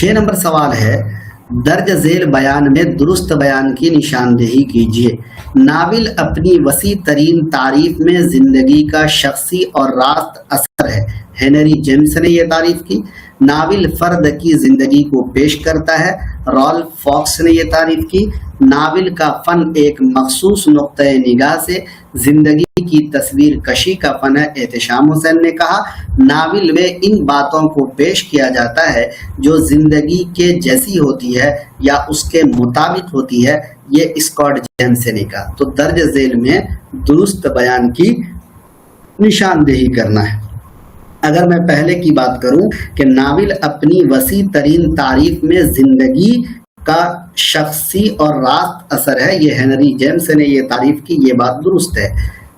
6 number سوال ہے درج ذیل بیان میں درست بیان کی نشاندہی کیجیے۔ ناول اپنی وسیع ترین تعریف میں زندگی کا شخصی اور راست اثر ہے، ہنری جیمس نے یہ تعریف کی۔ ناول فرد کی زندگی کو پیش کرتا ہے، رالف فاکس نے یہ تعریف کی۔ ناول کا فن ایک مخصوص نقطۂ نگاہ سے زندگی کی تصویر کشی کا فن ہے، احتشام حسین نے کہا۔ ناول میں ان باتوں کو پیش کیا جاتا ہے جو زندگی کے جیسی ہوتی ہے یا اس کے مطابق ہوتی ہے، یہ اسکاٹ جیمس نے کہا۔ تو درج ذیل میں درست بیان کی نشاندہی کرنا ہے۔ اگر میں پہلے کی بات کروں کہ ناول اپنی وسیع ترین تعریف میں زندگی کا شخصی اور راست اثر ہے، یہ ہنری جیمس نے یہ تعریف کی، یہ بات درست ہے،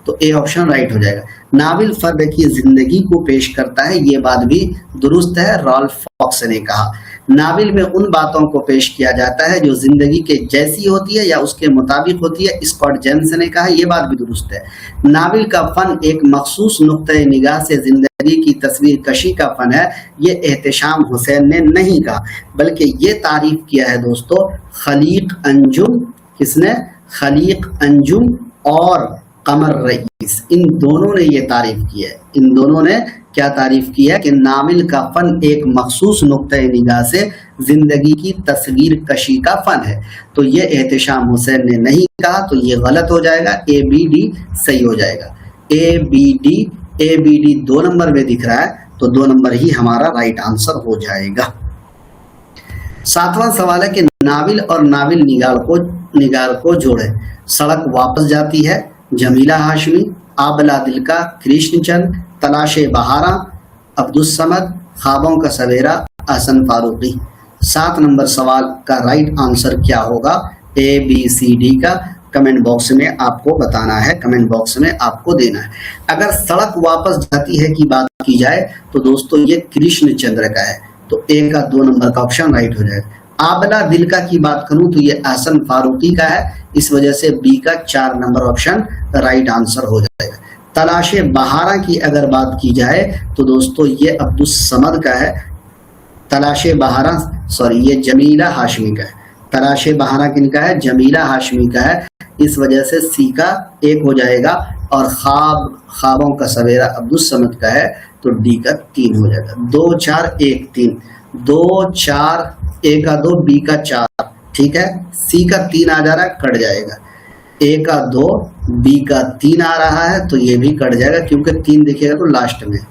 تو اے آپشن رائٹ ہو جائے گا۔ ناول فرد کی زندگی کو پیش کرتا ہے، یہ بات بھی درست ہے، رالف فاکس نے کہا۔ ناول میں ان باتوں کو پیش کیا جاتا ہے جو زندگی کے جیسی ہوتی ہے یا اس کے مطابق ہوتی ہے، اسکاٹ جیمس نے کہا، یہ بات بھی درست ہے۔ ناول کا فن ایک مخصوص نقطۂ نگاہ سے زندگی کی تصویر کشی کا فن ہے، یہ احتشام حسین نے نہیں کہا، بلکہ یہ تعریف کیا ہے دوستو خلیق انجم، کس نے؟ خلیق انجم اور قمر رئیس، ان دونوں نے یہ تعریف کی ہے۔ ان دونوں نے کیا تعریف کی ہے کہ ناول کا فن ایک مخصوص نقطۂ نگاہ سے زندگی کی تصویر کشی کا فن ہے، تو یہ احتشام حسین نے نہیں کہا، تو یہ غلط ہو جائے گا، اے بی ڈی صحیح ہو جائے گا۔ اے بی ڈی 2 نمبر میں دکھ رہا ہے، تو 2 نمبر ہی ہمارا رائٹ آنسر ہو جائے گا۔ 7واں سوال ہے کہ ناول اور ناول نگار کو جوڑے۔ سڑک واپس جاتی ہے، جمیلہ ہاشمی، آبلہ دل کا، کرشن چند، تلاش بہاراں، عبدالصمد، خوابوں کا سویرا، احسن فاروقی۔ 7 نمبر سوال کا رائٹ آنسر کیا ہوگا؟ اے بی سی ڈی کا کمنٹ باکس میں آپ کو بتانا ہے، کمنٹ باکس میں آپ کو دینا ہے۔ اگر سڑک واپس جاتی ہے کی بات کی جائے تو دوستو یہ کرشن چندر کا ہے، تو اے کا 2 نمبر کا آپشن رائٹ ہو جائے گا۔ آبلہ دل کا کی بات کروں تو یہ احسن فاروقی کا ہے، اس وجہ سے بی کا 4 نمبر آپشن رائٹ آنسر ہو جائے گا۔ تلاش بہاراں کی اگر بات کی جائے تو دوستو یہ عبدالصمد کا ہے، تلاش بہاراں یہ جمیلہ ہاشمی کا ہے۔ تلاش بہاراں کن کا ہے؟ جمیلہ ہاشمی کا ہے، اس وجہ سے سی کا 1 ہو جائے گا، اور خوابوں کا سویرا عبدالصمد کا ہے، تو ڈی کا 3 ہو جائے گا۔ 2 4 1 3 2 4 اے کا 2 بی کا 4، ٹھیک ہے، سی کا 3 آ جا رہا ہے، کٹ جائے گا۔ اے کا 2 بی کا 3 آ رہا ہے، تو یہ بھی کٹ جائے گا کیونکہ 3 دکھے گا تو لاسٹ میں۔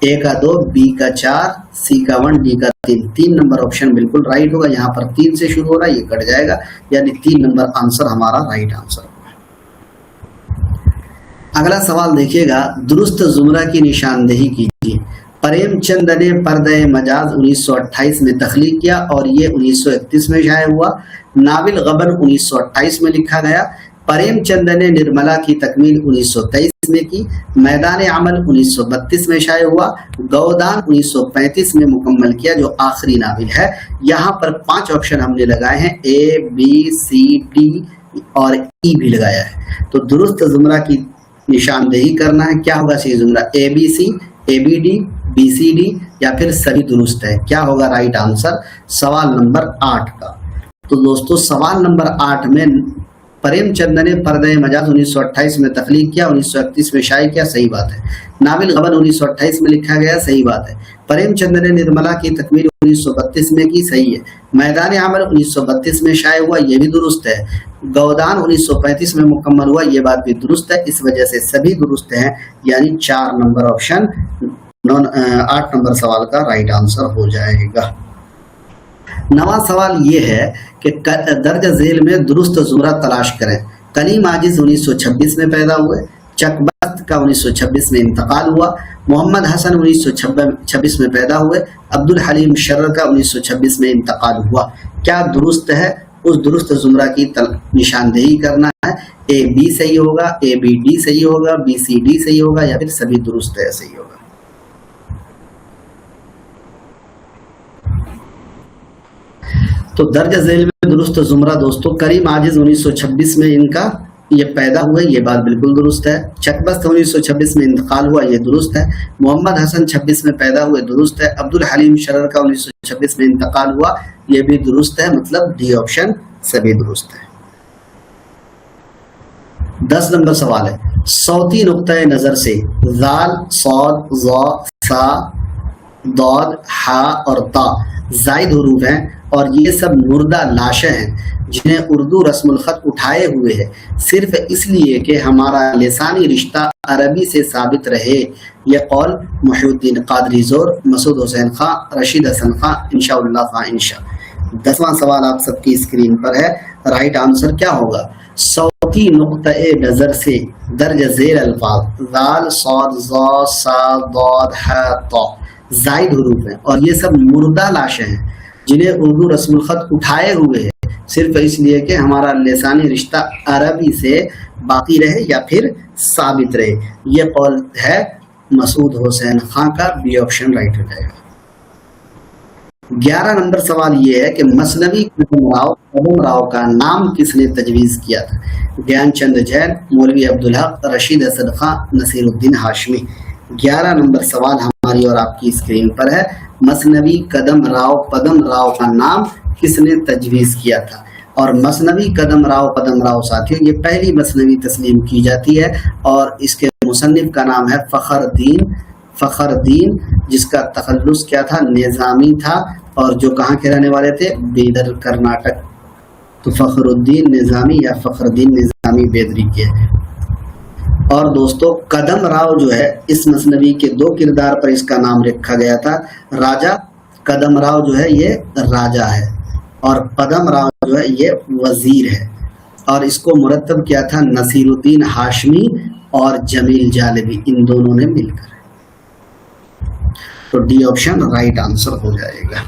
اے کا 2 بی کا 4 سی کا 1 ڈی کا 3 نمبر آپشن بالکل رائٹ ہوگا۔ یہاں پر 3 سے شروع ہو رہا ہے، یہ کٹ جائے گا، یعنی 3 نمبر آنسر ہمارا رائٹ آنسر ہوگا۔ اگلا سوال دیکھیے گا، درست زمرہ کی نشاندہی کیجیے۔ پریم چند نے پردہ مجاز 1928 میں تخلیق کیا اور یہ 1931 میں شائع ہوا۔ ناول غبن 1928 میں لکھا گیا۔ پریم چند نے نرملا کی تکمیل 1923 میں کی۔ میدان عمل 1932 میں شائع ہوا۔ گودان 1935 میں مکمل کیا، جو آخری ناول ہے۔ یہاں پر 5 آپشن ہم نے لگائے ہیں، اے بی سی ڈی اور ای بھی لگایا ہے، تو درست زمرہ کی نشاندہی کرنا ہے۔ کیا ہوگا صحیح زمرہ؟ A B C, A B D, B C D, یا پھر سبھی درست ہے؟ کیا ہوگا رائٹ آنسر سوال نمبر 8 کا؟ تو دوستو سوال نمبر 8 میں پریم چند نے پردہ مجاز 1928 میں تخلیق کیا، 1931 میں شائع کیا، صحیح بات ہے۔ ناول غبن 1928 میں لکھا گیا، صحیح بات ہے۔ پریم چند نے نرملا کی تکمیل 1932 میں کی، صحیح ہے۔ میدان عمل 1932 میں شائع ہوا، یہ بھی درست ہے۔ گودان 1935 میں مکمل ہوا، یہ بات بھی درست ہے، اس وجہ سے سبھی درست ہیں، یعنی 4 نمبر آپشن 8 نمبر سوال کا رائٹ آنسر ہو جائے گا۔ 9واں سوال یہ ہے کہ درج ذیل میں درست زمرہ تلاش کریں۔ کلیم عاجز 1926 میں پیدا ہوئے، چکبست کا 1926 میں انتقال ہوا، محمد حسن 1926 میں پیدا ہوئے، عبدالحلیم شرر کا 1926 میں انتقال ہوا۔ کیا درست ہے؟ اس درست زمرہ کی نشاندہی کرنا ہے۔ اے بی صحیح ہوگا، اے بی ڈی صحیح ہوگا، بی سی ڈی صحیح ہوگا، یا پھر سبھی درست ہے صحیح ہوگا۔ تو درج ذیل میں درست زمرہ دوستو کریم عاجز 1926 میں ان کا یہ پیدا ہوئے، یہ بات بالکل درست ہے۔ چکبست 1926 میں انتقال ہوا، یہ درست ہے۔ محمد حسن 26 میں پیدا ہوئے، درست ہے۔ عبد الحلیم شرر کا 1926 میں انتقال ہوا، یہ بھی درست ہے، مطلب ڈی آپشن سبھی درست ہے۔ 10 نمبر سوال ہے، صوتی نقطۂ نظر سے ذال، صاد، ظا، سا، ضاد، ہا اور تا زائد حروف ہیں اور یہ سب مردہ لاشیں ہیں جنہیں اردو رسم الخط اٹھائے ہوئے ہے صرف اس لیے کہ ہمارا لسانی رشتہ عربی سے ثابت رہے۔ یہ قول محی الدین قادری زور، مسعود حسین خان، رشید حسن خان، انشاء اللہ خان انشاء۔ 10واں سوال آپ سب کی اسکرین پر ہے، رائٹ آنسر کیا ہوگا؟ صوتی نقطۂ نظر سے درج ذیل الفاظ ذال، صاد، ظا، سا، ضاد، ح، طا زائد حروف ہیں اور یہ سب مردہ لاشیں ہیں جنہیں اردو رسم الخط اٹھائے ہوئے ہے صرف اس لیے کہ ہمارا لسانی رشتہ عربی سے باقی رہے یا پھر ثابت رہے۔ یہ قول ہے مسعود حسین خان کا، بی آپشن رائٹ ہو جائے گا۔ 11 نمبر سوال یہ ہے کہ مثنوی قدم راؤ کا نام کس نے تجویز کیا تھا؟ گیان چند جین، مولوی عبدالحق، رشید اسد خان، نصیر الدین ہاشمی۔ 11 نمبر سوال ہماری اور آپ کی اسکرین پر ہے، مثنوی پدم راؤ کا نام کس نے تجویز کیا تھا؟ اور مثنوی پدم راؤ ساتھیوں یہ پہلی مثنوی تسلیم کی جاتی ہے اور اس کے مصنف کا نام ہے فخر دین، جس کا تخلص کیا تھا؟ نظامی تھا، اور جو کہاں کے رہنے والے تھے؟ بیدر، کرناٹک۔ تو فخر الدین نظامی یا فخر الدین نظامی بیدری کے۔ اور دوستو قدم راؤ جو ہے اس مثنوی کے 2 کردار پر اس کا نام رکھا گیا تھا۔ راجہ قدم راؤ جو ہے یہ راجہ ہے اور پدم راؤ جو ہے یہ وزیر ہے، اور اس کو مرتب کیا تھا نصیر الدین ہاشمی اور جمیل جالبی، ان دونوں نے مل کر۔ تو ڈی آپشن رائٹ آنسر ہو جائے گا۔